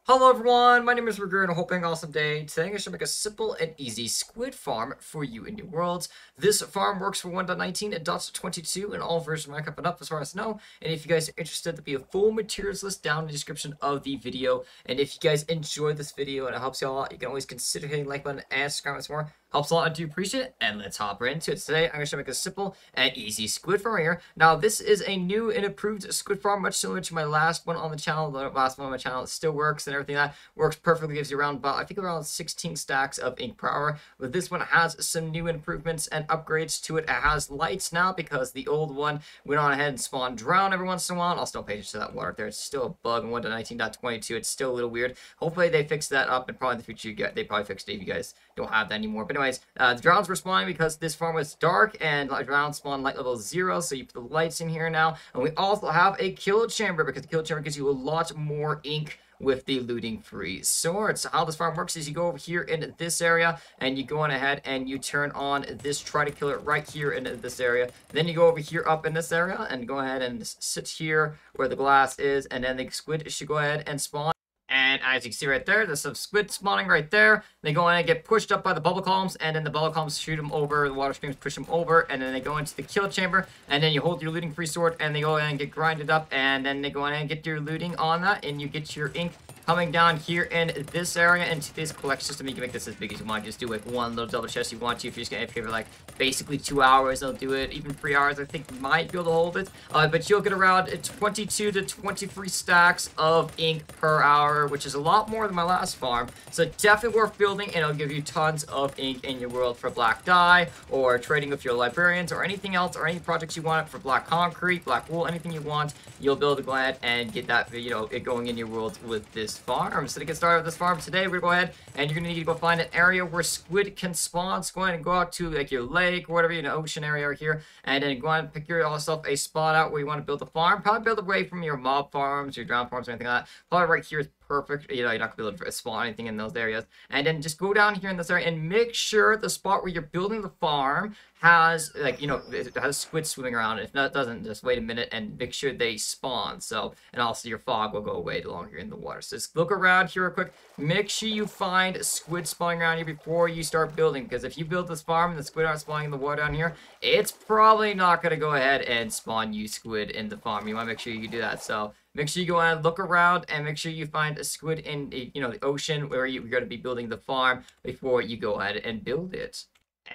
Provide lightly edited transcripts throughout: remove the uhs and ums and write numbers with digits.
Hello everyone, my name is Ruger and I'm hoping awesome day. Today I'm going to make a simple and easy squid farm for you in your worlds. This farm works for 1.19.22 and all versions of Minecraft and up as far as I know. And if you guys are interested, there'll be a full materials list down in the description of the video. And if you guys enjoyed this video and it helps you all out, you can always consider hitting the like button and subscribe for more. Helps a lot, I do appreciate it, and let's hop right into it. Today, I'm going to make a simple and easy squid farm here. Now, this is a new and improved squid farm, much similar to my last one on the channel. The last one on my channel, it still works, and everything that works perfectly, gives you around, I think around 16 stacks of ink per hour. But this one has some new improvements and upgrades to it. It has lights now, because the old one went on ahead and spawned drown every once in a while. I'll still pay attention to that water there. It's still a bug in 1.19.22. It's still a little weird. Hopefully, they fix that up, and probably in the future, they probably fixed it if you guys don't have that anymore. But anyways, the drowns were spawning because this farm was dark, and drowns spawn light level 0, so you put the lights in here now. And we also have a kill chamber, because the kill chamber gives you a lot more ink with the looting free swords. So how this farm works is you go over here in this area and you go on ahead and you turn on this Trident killer right here in this area. Then you go over here up in this area and go ahead and sit here where the glass is, and then the squid should go ahead and spawn. And as you can see right there, there's some squid spawning right there. They go in and get pushed up by the bubble columns, and then the bubble columns shoot them over, the water streams push them over, and then they go into the kill chamber, and then you hold your looting free sword, and they go in and get grinded up, and then they go in and get your looting on that, and you get your ink coming down here in this area into this collect system. You can make this as big as you want. Just do like one little double chest you want to. If you're just gonna for like basically 2 hours, they'll do it. Even 3 hours, I think, might be able to hold it. But you'll get around 22 to 23 stacks of ink per hour, which is a lot more than my last farm. So definitely worth building, and it'll give you tons of ink in your world for black dye, or trading with your librarians, or anything else, or any projects you want for black concrete, black wool, anything you want. You'll be able to go ahead and get that, it going in your world with this farm. So to get started with this farm today, we're gonna go ahead and you're gonna need to go find an area where squid can spawn. So go ahead and go out to like your lake or whatever, ocean area right here, and then go ahead and pick yourself a spot out where you want to build a farm. Probably build away from your mob farms, your drown farms, or anything like that. Probably right here is perfect. You're not gonna be able to spawn anything in those areas. And then just go down here in this area and make sure the spot where you're building the farm has, like, it has squid swimming around. If not, it doesn't, just wait a minute and make sure they spawn. So, and also your fog will go away along here in the water. So just look around here real quick. Make sure you find squid spawning around here before you start building, because if you build this farm and the squid aren't spawning in the water down here, it's probably not gonna go ahead and spawn you squid in the farm. You want to make sure you do that. So make sure you go and look around and make sure you find a squid in, the ocean where you're going to be building the farm before you go ahead and build it.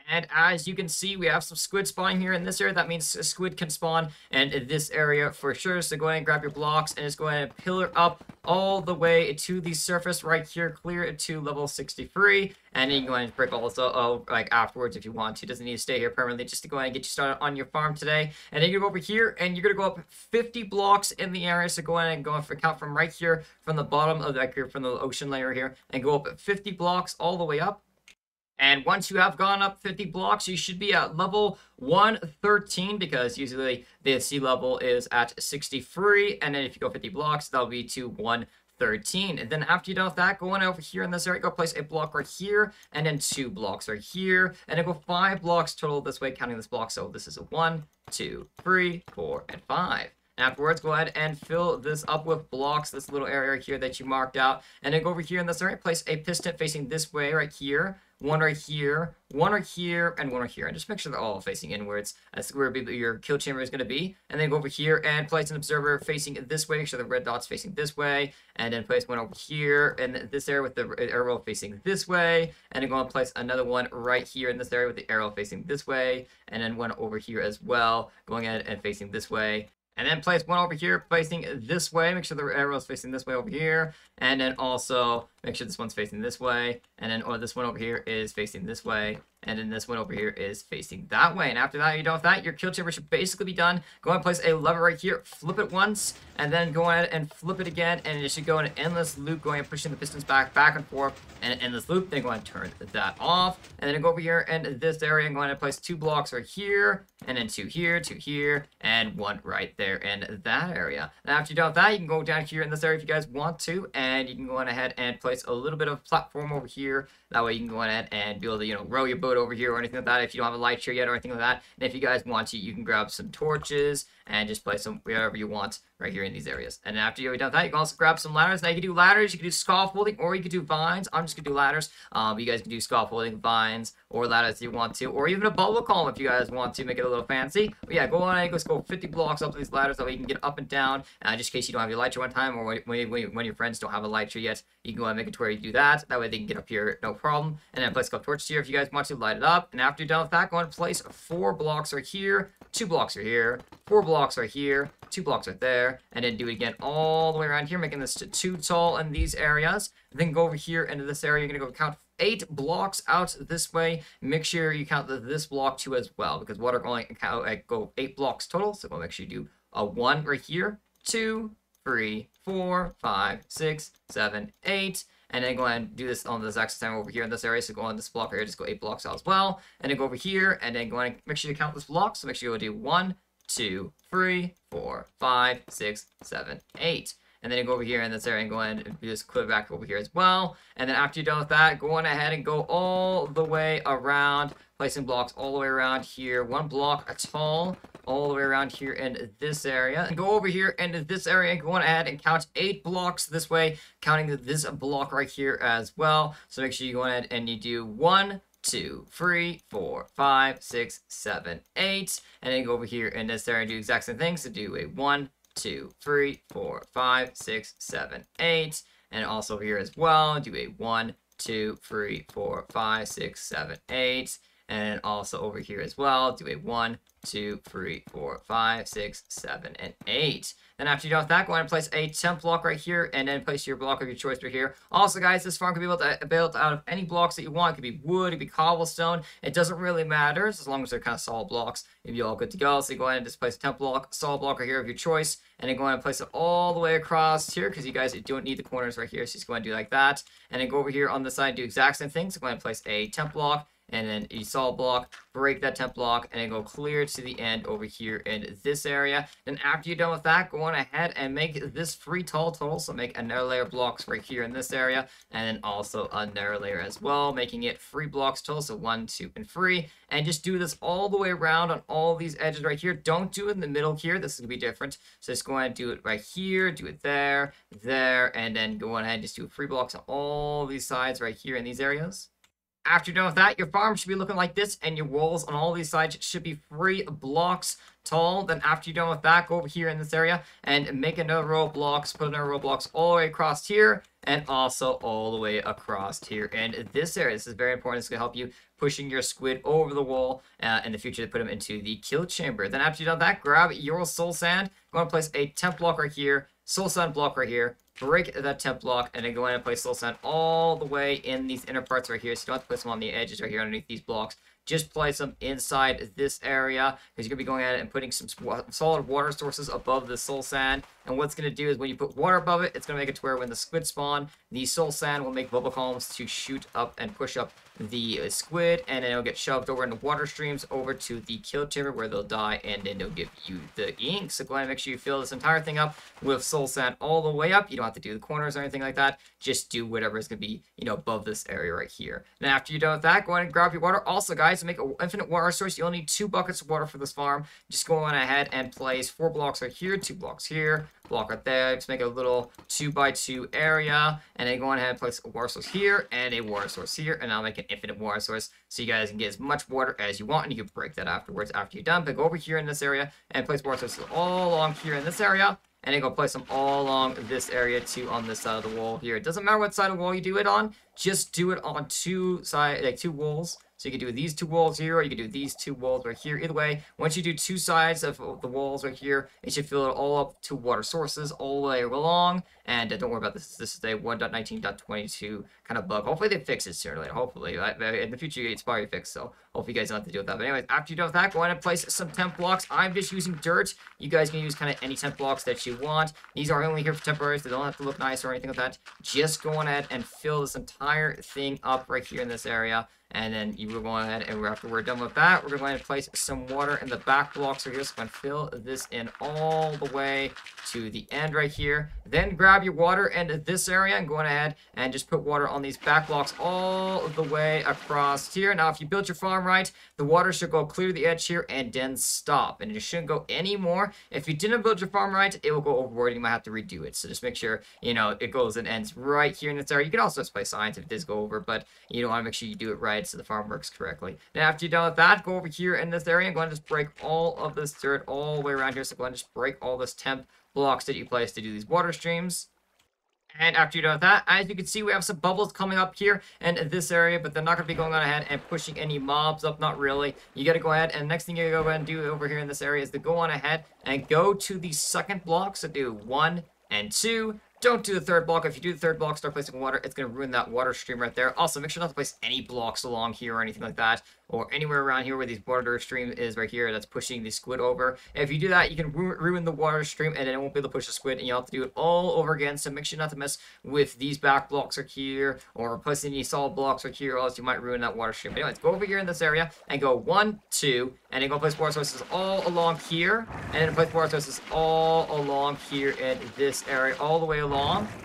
And as you can see, we have some squid spawning here in this area. That means a squid can spawn in this area for sure. So go ahead and grab your blocks and just go ahead and pillar up all the way to the surface right here. Clear it to level 63. And then you can go ahead and break also, like, afterwards if you want to. It doesn't need to stay here permanently, just to go ahead and get you started on your farm today. And then you're going to go over here, and you're going to go up 50 blocks in the area. So go ahead and count from right here, from the bottom of from the ocean layer here, and go up 50 blocks all the way up. And once you have gone up 50 blocks, you should be at level 113, because usually the sea level is at 63. And then if you go 50 blocks, that'll be to 113. And then after you're done with that, go on over here in this area, go place a block right here, and then 2 blocks right here, and then go 5 blocks total this way, counting this block. So this is a 1, 2, 3, 4, and 5. Afterwards, go ahead and fill this up with blocks, this little area right here that you marked out. And then go over here in this area, place a piston facing this way right here. One right here, one right here, and one right here. And just make sure they're all facing inwards. That's where your kill chamber is going to be. And then go over here and place an observer facing this way. Make sure the red dot's facing this way. And then place one over here in this area with the arrow facing this way. And then go and place another one right here in this area with the arrow facing this way. And then one over here as well, going ahead and facing this way. And then place one over here facing this way. Make sure the arrow is facing this way over here. And then also make sure this one's facing this way. And then, or this one over here is facing this way. And then this one over here is facing that way. And after that, you're done with that, your kill chamber should basically be done. Go ahead and place a lever right here, flip it once, and then go ahead and flip it again, and it should go in an endless loop, going and pushing the pistons back and forth, and an endless loop. Then go ahead and turn that off, and then go over here in this area and go ahead and place 2 blocks right here, and then 2 here, and 1 right there in that area. And after you're done with that, you can go down here in this area if you guys want to, and you can go on ahead and place a little bit of platform over here. That way you can go ahead and be able to, row your boat over here or anything like that if you don't have a light chair yet or anything like that. And if you guys want to, you can grab some torches and just place them wherever you want right here in these areas. And after you've done that, you can also grab some ladders. Now you can do ladders, you can do scaffolding, or you can do vines. I'm just gonna do ladders. You guys can do scaffolding, vines, or ladders if you want to, or even a bubble column if you guys want to make it a little fancy. But yeah, go on and let's go 50 blocks up these ladders, that way you can get up and down, just in case you don't have your lighter one time, or when your friends don't have a lighter yet, you can go and make it to where you do that. That way they can get up here, no problem. And then place a couple torches here if you guys want to light it up. And after you're done with that, go and place 4 blocks right here, 2 blocks right here, 4 blocks right here, 2 blocks right there, and then do it again all the way around here, making this 2 tall in these areas. Then go over here into this area. You're gonna go count 8 blocks out this way. Make sure you count this block too as well, because water can only go 8 blocks total. So go make sure you do a 1 right here, 2, 3, 4, 5, 6, 7, 8. And then go ahead and do this on the exact same time over here in this area. So go on this block right here, just go 8 blocks out as well. And then go over here, and then go ahead and make sure you count this block. So make sure you do 1, 2, 3, 4, 5, 6, 7, 8. And then you go over here in this area and go ahead and do this clear back over here as well. And then after you're done with that, go on ahead and go all the way around, placing blocks all the way around here. 1 block tall, all the way around here in this area. And go over here into this area and go on ahead and count 8 blocks this way, counting this block right here as well. So make sure you go ahead and you do 1, 2, 3, 4, 5, 6, 7, 8. And then go over here in this area and do the exact same thing. So do a 1, 2, 3, 4, 5, 6, 7, 8. And also here as well, do a 1, 2, 3, 4, 5, 6, 7, 8. And also over here as well, do a 1, 2, 3, 4, 5, 6, 7, and 8. Then after you're done with that, go ahead and place a temp block right here, and then place your block of your choice right here. Also, guys, this farm can be built out of any blocks that you want. It could be wood, it could be cobblestone. It doesn't really matter, as long as they're kind of solid blocks. You'll be all good to go. So you go ahead and just place a temp block, solid block right here of your choice, and then go ahead and place it all the way across here, because you guys don't need the corners right here. So just go ahead and do like that. And then go over here on the side, do exact same thing. So go ahead and place a temp block, and then a solid block, break that temp block, and then go clear to the end over here in this area. Then after you're done with that, go on ahead and make this 3 tall total. So make another layer of blocks right here in this area, and then also another layer as well, making it 3 blocks total. So 1, 2, and 3. And just do this all the way around on all these edges right here. Don't do it in the middle here. This is going to be different. So just go ahead and do it right here, do it there, there, and then go on ahead and just do 3 blocks on all these sides right here in these areas. After you're done with that, your farm should be looking like this, and your walls on all these sides should be 3 blocks tall. Then after you're done with that, go over here in this area and make another row of blocks, put another row of blocks all the way across here, and also all the way across here in this area. This is very important. It's going to help you pushing your squid over the wall in the future to put them into the kill chamber. Then after you've done that, grab your soul sand. Go and place a temp block right here, soul sand block right here, break that temp block, and then go ahead and place soul sand all the way in these inner parts right here. So you don't have to place them on the edges right here underneath these blocks. Just place them inside this area, because you're going to be going ahead and putting some solid water sources above the soul sand. And what's going to do is when you put water above it, it's going to make it to where when the squid spawn, the soul sand will make bubble columns to shoot up and push up the squid, and then it'll get shoved over in the water streams over to the kill chamber where they'll die, and then they'll give you the ink. So go ahead and make sure you fill this entire thing up with soul sand all the way up. You don't have to do the corners or anything like that. Just do whatever is going to be, above this area right here. And after you're done with that, go ahead and grab your water. Also, guys, to make an infinite water source, you only need 2 buckets of water for this farm. Just go on ahead and place 4 blocks right here, 2 blocks here, block right there. Just make a little 2x2 area, and then go on ahead and place a water source here and a water source here, and I'll make an infinite water source so you guys can get as much water as you want, and you can break that afterwards after you're done. But go over here in this area and place water sources all along here in this area, and then go place them all along this area too on this side of the wall here. It doesn't matter what side of the wall you do it on, just do it on 2 walls. So you can do these 2 walls here, or you can do these 2 walls right here. Either way, once you do 2 sides of the walls right here, it should fill it all up to water sources all the way along. And don't worry about this. This is a 1.19.22 kind of bug. Hopefully they fix it sooner or later. Hopefully. In the future, it's probably fixed. So hopefully you guys don't have to deal with that. But anyways, after you're done with that, go ahead and place some temp blocks. I'm just using dirt. You guys can use kind of any temp blocks that you want. These are only here for temporary. They don't have to look nice or anything like that. Just go on ahead and fill this entire thing up right here in this area. And then you will go ahead and after we're done with that, we're going to place some water in the back blocks right here. So I'm going to fill this in all the way to the end right here. Then grab your water in this area and go on ahead and just put water on these back blocks all the way across here. Now, if you build your farm right, the water should go clear the edge here and then stop. And it shouldn't go any more. If you didn't build your farm right, it will go overboard and you might have to redo it. So just make sure, you know, it goes and ends right here in this area. You can also just play signs if it does go over, but you want to make sure you do it right so the farm works correctly. Now, after you're done with that, go over here in this area and go and just break all of this dirt all the way around here. So go and just break all this temp blocks that you place to do these water streams. And after you're done with that, as you can see, we have some bubbles coming up here in this area, but they're not going to be going on ahead and pushing any mobs up, not really. You got to go ahead, and the next thing you go ahead and do over here in this area is to go on ahead and go to the second block. So do 1 and 2. Don't do the third block. If you do the third block, start placing water, it's going to ruin that water stream right there. Also, make sure not to place any blocks along here or anything like that, or anywhere around here where these water stream is right here that's pushing the squid over. If you do that, you can ruin the water stream, and then it won't be able to push the squid, and you'll have to do it all over again. So make sure not to mess with these back blocks right here, or placing any solid blocks right here, or else you might ruin that water stream. But anyways, go over here in this area, and go 1, 2, and then go place water sources all along here, and then place water sources all along here in this area, all the way along.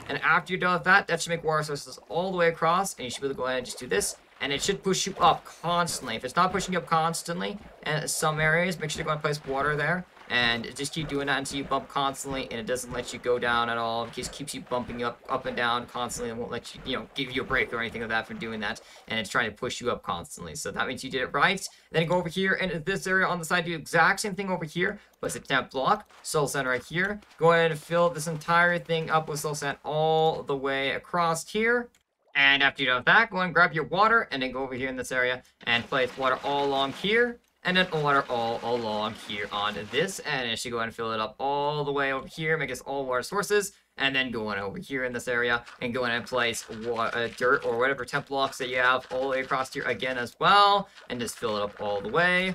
And after you're done with that, that should make water sources all the way across, and you should be able to go ahead and just do this, and it should push you up constantly. If it's not pushing you up constantly in some areas, make sure you go and place water there, and just keep doing that until you bump constantly, and it doesn't let you go down at all. It just keeps you bumping up and down constantly, and won't let you, you know, give you a break or anything like that from doing that, and it's trying to push you up constantly. So that means you did it right. Then go over here, and in this area on the side, do the exact same thing over here. Place a temp block, soul sand right here. Go ahead and fill this entire thing up with soul sand all the way across here. And after you're done with that, go and grab your water, and then go over here in this area and place water all along here, and then water all along here on this, and it should go ahead and fill it up all the way over here, make this all water sources, and then go on over here in this area and go in and place dirt or whatever temp blocks that you have all the way across here again as well, and just fill it up all the way.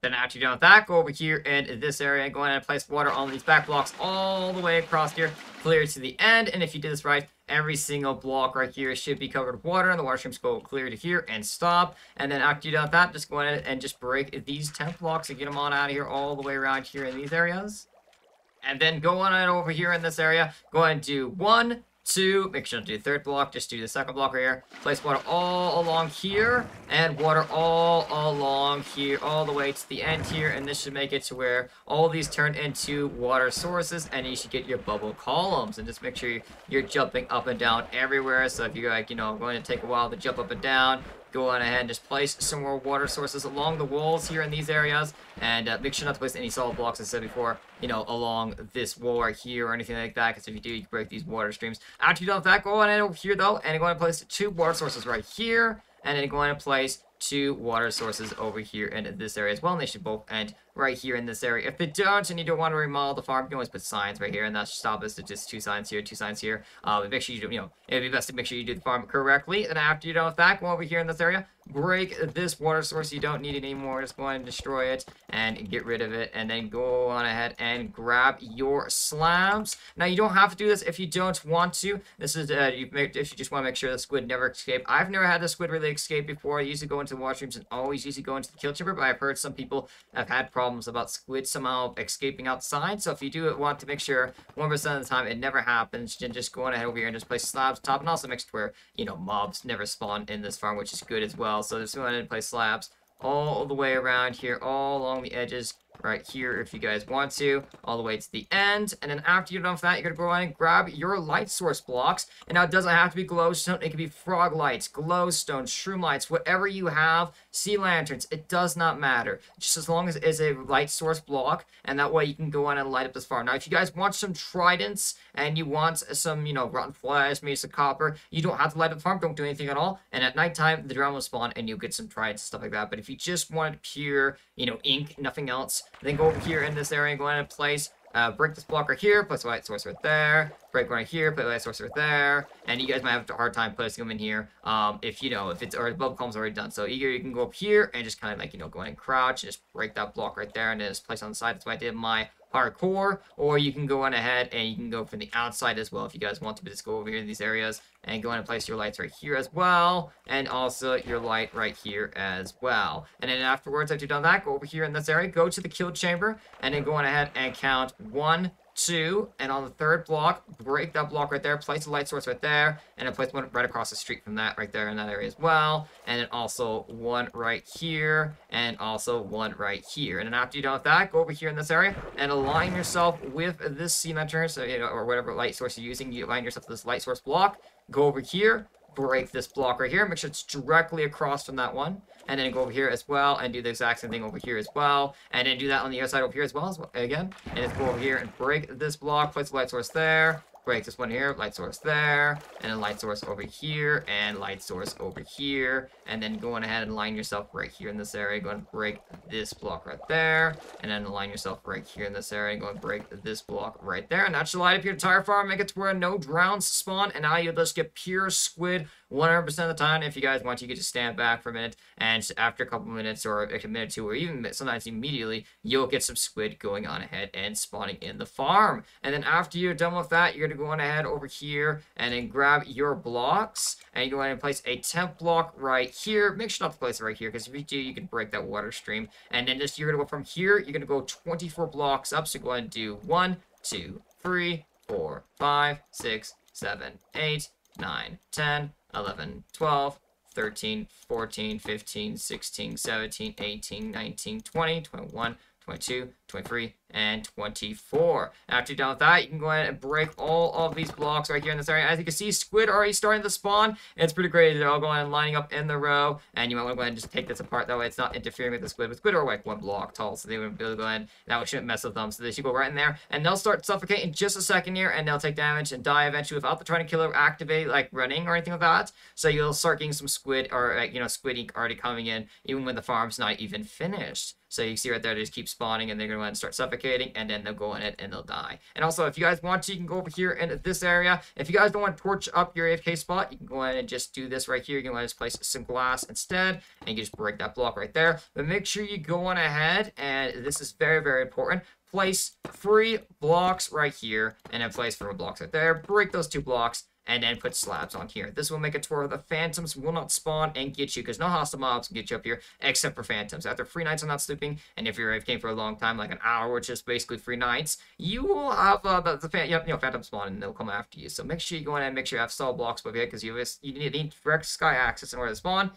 Then after you're done with that, go over here in this area and go ahead and place water on these back blocks all the way across here, clear to the end. And if you did this right, every single block right here should be covered with water, and the water streams go clear to here and stop. And then after you're done with that, just go ahead and just break these temp blocks and get them on out of here all the way around here in these areas. And then go on over here in this area, go ahead and do 1, 2, make sure not to do the third block, just do the second block right here. Place water all along here, and water all along here, all the way to the end here, and this should make it to where all these turn into water sources, and you should get your bubble columns. And just make sure you're jumping up and down everywhere, so if you're like, you know, going to take a while to jump up and down, go on ahead and just place some more water sources along the walls here in these areas, and make sure not to place any solid blocks, as I said before, you know, along this wall right here or anything like that, because if you do, you can break these water streams. After you're done with that, go on in over here though, and go on and place 2 water sources right here, and then go on and place 2 water sources over here in this area as well, and they should both end right here in this area. If they don't, and you don't want to remodel the farm, you can always put signs right here, and that should stop us to just 2 signs here, 2 signs here. But make sure you do, you know, it'd be best to make sure you do the farm correctly. And after you're done with that, go over here in this area, break this water source. You don't need it anymore. Just go ahead and destroy it and get rid of it, and then go on ahead and grab your slabs. Now, you don't have to do this if you don't want to. This is if you just want to make sure the squid never escape. I've never had the squid really escape before. I usually go into the water streams and always usually go into the kill chamber, but I've heard some people have had problems about squid somehow escaping outside. So if you do want to make sure 1% of the time it never happens, then just go on ahead over here and just place slabs top, and also make sure where, you know, mobs never spawn in this farm, which is good as well. So just go ahead and place slabs all the way around here, all along the edges right here if you guys want to, all the way to the end. And then after you're done with that, you're gonna go ahead and grab your light source blocks. And now it doesn't have to be glowstone, it can be frog lights, glowstone, shroom lights, whatever you have, sea lanterns, it does not matter, just as long as it is a light source block, and that way you can go on and light up this farm. Now if you guys want some tridents and you want some, you know, rotten flies, maybe some copper, you don't have to light up the farm, don't do anything at all, and at nighttime the drone will spawn and you'll get some tridents and stuff like that. But if you just wanted pure, you know, ink, nothing else, then go over here in this area and go ahead and place, break this block right here, place a light source right there, break one right here, put a light source right there, and you guys might have a hard time placing them in here, if, you know, if it's, or the bubble column's already done. So either you can go up here and just kind of like, you know, go ahead and crouch and just break that block right there, and then just place on the side. That's what I did in my hardcore, or you can go on ahead and you can go from the outside as well if you guys want to. But just go over here in these areas and go ahead and place your lights right here as well, and also your light right here as well. And then afterwards, after you've done that, go over here in this area, go to the kill chamber, and then go on ahead and count 1, 2, and on the third block, break that block right there, place the light source right there, and then place one right across the street from that right there in that area as well, and then also one right here, and also one right here. And then after you're done with that, go over here in this area and align yourself with this cementer, so or whatever light source you're using, you align yourself to this light source block, go over here, break this block right here, make sure it's directly across from that one, and then go over here as well and do the exact same thing over here as well, and then do that on the other side over here as well again, and just go over here and break this block, place the light source there, break this one here, light source there, and then light source over here, and light source over here, and then go on ahead and line yourself right here in this area, go and break this block right there, and then align yourself right here in this area, go and break this block right there, and that should light up your entire farm, make it to where no drowns spawn, and now you'll just get pure squid 100% of the time. If you guys want, you can just stand back for a minute, and after a couple minutes, or like a minute or two, or even sometimes immediately, you'll get some squid going on ahead and spawning in the farm. And then after you're done with that, you're going to go on ahead over here and then grab your blocks, and you go ahead and place a temp block right here. Make sure not to place it right here, because if you do, you can break that water stream. And then just you're going to go from here, you're going to go 24 blocks up, so go ahead and do 1, 2, 3, 4, 5, 6, 7, 8, 9, 10, 11, 12, 13, 14, 15, 16, 17, 18, 19, 20, 21, 22, 23, and 24. After you're done with that, you can go ahead and break all of these blocks right here in this area. As you can see, squid are already starting to spawn. It's pretty great. They're all going and lining up in the row, and you might want to go ahead and just take this apart. That way it's not interfering with the squid. But squid are like 1 block tall, so they wouldn't be able to go ahead. That way shouldn't mess with them. So they should go right in there, and they'll start suffocating in just a second here, and they'll take damage and die eventually without the Trident killer activate, like running or anything like that. So you'll start getting some squid, or squid ink already coming in, even when the farm's not even finished. So you see right there, they just keep spawning, and they're going to go ahead and start suffocating, and then they'll go in it, and they'll die. And also, if you guys want to, you can go over here in this area. If you guys don't want to torch up your AFK spot, you can go ahead and just do this right here. You can go ahead and just place some glass instead, and you can just break that block right there. But make sure you go on ahead, and this is very, very important. Place 3 blocks right here, and then place 4 blocks right there. Break those 2 blocks, and then put slabs on here. This will make it to where the phantoms will not spawn and get you, because no hostile mobs can get you up here except for phantoms. After 3 nights of not sleeping, and if you're AFK for a long time, like an hour, which is basically 3 nights, you will have phantom spawn, and they'll come after you. So make sure you go in and make sure you have solid blocks above your head, because you need direct sky access in order to spawn.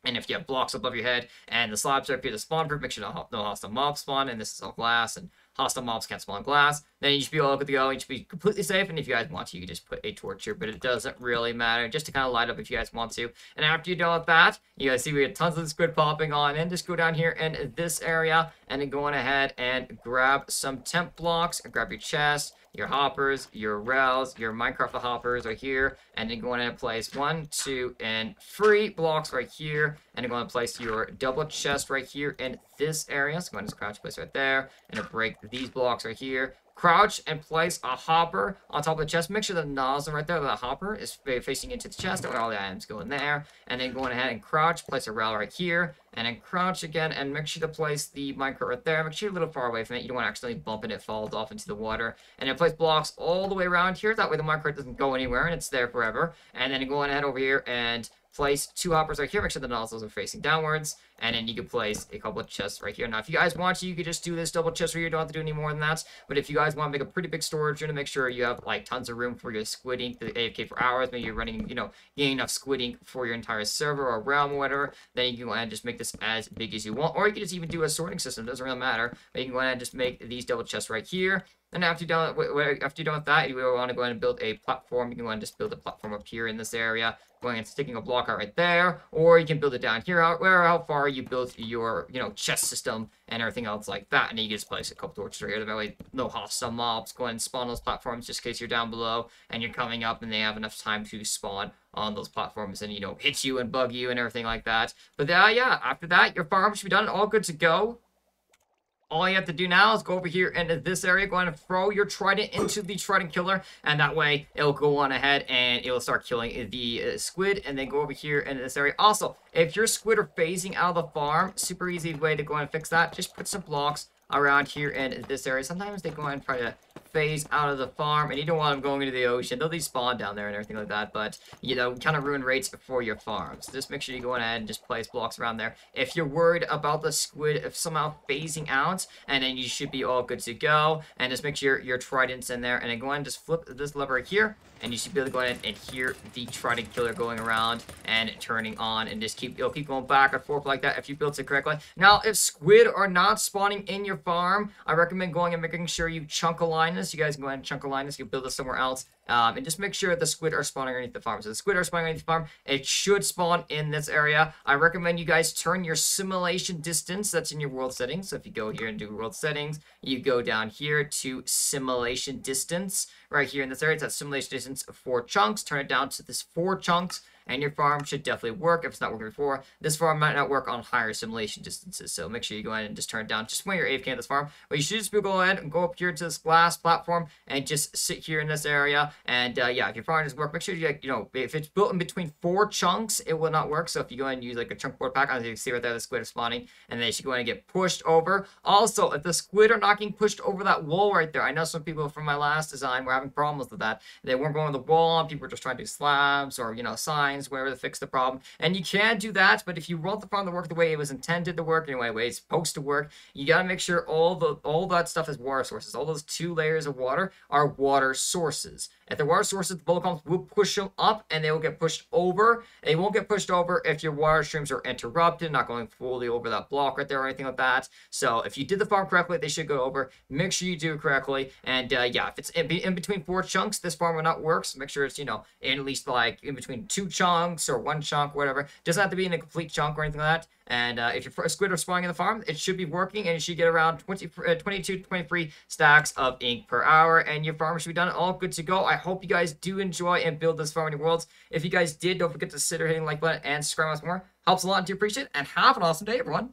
And if you have blocks above your head and the slabs are up here to spawn proof, make sure no hostile mobs spawn, and this is all glass, and hostile mobs can't spawn glass. Then you should be all good to go, and you should be completely safe, and if you guys want to, you can just put a torch here, but it doesn't really matter, just to kind of light up if you guys want to. And after you're done with that, you guys see we have tons of squid popping on, and just go down here in this area, and then go on ahead and grab some temp blocks, and grab your chest, your hoppers, your rails, your Minecart hoppers right here, and then go ahead and place 1, 2, and 3 blocks right here, and then go ahead and place your double chest right here in this area. So go ahead and crouch place right there, and then break these blocks right here. Crouch and place a hopper on top of the chest. Make sure the nozzle right there, the hopper, is facing into the chest, where all the items go in there. And then go ahead and crouch, place a rail right here, and then crouch again, and make sure to place the minecart right there. Make sure you're a little far away from it. You don't want to accidentally bump and it falls off into the water. And then place blocks all the way around here. That way the minecart doesn't go anywhere, and it's there forever. And then go on ahead over here and place 2 hoppers right here. Make sure the nozzles are facing downwards, and then you can place a couple of chests right here. Now, if you guys want to, you could just do this double chest right here. You don't have to do any more than that. But if you guys want to make a pretty big storage, you're going to make sure you have like tons of room for your squid ink, the AFK for hours. Maybe you're running, getting enough squid ink for your entire server or realm or whatever. Then you can go ahead and just make this as big as you want, or you can just even do a sorting system. It doesn't really matter. But you can go ahead and just make these double chests right here. And after you're done with that, you will want to go ahead and build a platform. You can go ahead and just build a platform up here in this area, going and sticking a block out right there, or you can build it down here, how far you build your, chest system and everything else like that. And then you can just place a couple torches right here. That way, no hostile mobs go ahead and spawn those platforms, just in case you're down below and you're coming up and they have enough time to spawn on those platforms and, hit you and bug you and everything like that. But yeah, after that, your farm should be done, all good to go. All you have to do now is go over here into this area, go ahead and throw your Trident into the Trident killer, and that way it'll go on ahead and it'll start killing the squid, and then go over here into this area. Also, if your squid are phasing out of the farm, super easy way to go ahead and fix that, just put some blocks around here in this area. Sometimes they go and try to phase out of the farm, and you don't want them going into the ocean. They'll despawn down there and everything like that, but, you know, kind of ruin rates for your farms. So just make sure you go ahead and just place blocks around there. If you're worried about the squid if somehow phasing out, and then you should be all good to go. And just make sure your Trident's in there, and then go ahead and just flip this lever here, and you should be able to go ahead and hear the Trident killer going around and turning on, and just it'll keep going back and forth like that if you built it correctly. Now, if squid are not spawning in your farm, I recommend going and making sure you chunk align this. You guys can go ahead and chunk align this. You build this somewhere else. And just make sure the squid are spawning underneath the farm. So the squid are spawning underneath the farm. It should spawn in this area. I recommend you guys turn your simulation distance. That's in your world settings. So if you go here and do world settings, you go down here to simulation distance. Right here in this area, it's at simulation distance of 4 chunks. Turn it down to this 4 chunks. And your farm should definitely work. If it's not working before, this farm might not work on higher simulation distances. So make sure you go ahead and just turn it down just when you're AFK at this farm. But you should just go ahead and go up here to this glass platform and just sit here in this area. And yeah, if your farm doesn't work, make sure you, if it's built in between 4 chunks, it will not work. So if you go ahead and use like a chunk board pack, as you can see right there, the squid are spawning, and they should go ahead and get pushed over. Also, if the squid are not getting pushed over that wall right there, I know some people from my last design were having problems with that. They weren't going to the wall, and people were just trying to do slabs or, signs, wherever to fix the problem. And you can do that, but if you want the farm to work the way it was intended to work, anyway, the way it's supposed to work, you gotta make sure all that stuff is water sources. All those 2 layers of water are water sources. If the water sources, the bubble columns will push them up, and they will get pushed over. They won't get pushed over if your water streams are interrupted, not going fully over that block right there or anything like that. So if you did the farm correctly, they should go over. Make sure you do it correctly. And yeah, if it's in between 4 chunks, this farm will not work. So make sure it's, in at least like in between 2 chunks or 1 chunk, whatever. Doesn't have to be in a complete chunk or anything like that. And if your squid are spawning in the farm, it should be working, and you should get around 22 to 23 stacks of ink per hour, and your farm should be done all good to go. I hope you guys do enjoy and build this farm in your worlds. If you guys did, don't forget to consider hitting the like button and subscribe us more. Helps a lot and do appreciate it, and have an awesome day, everyone.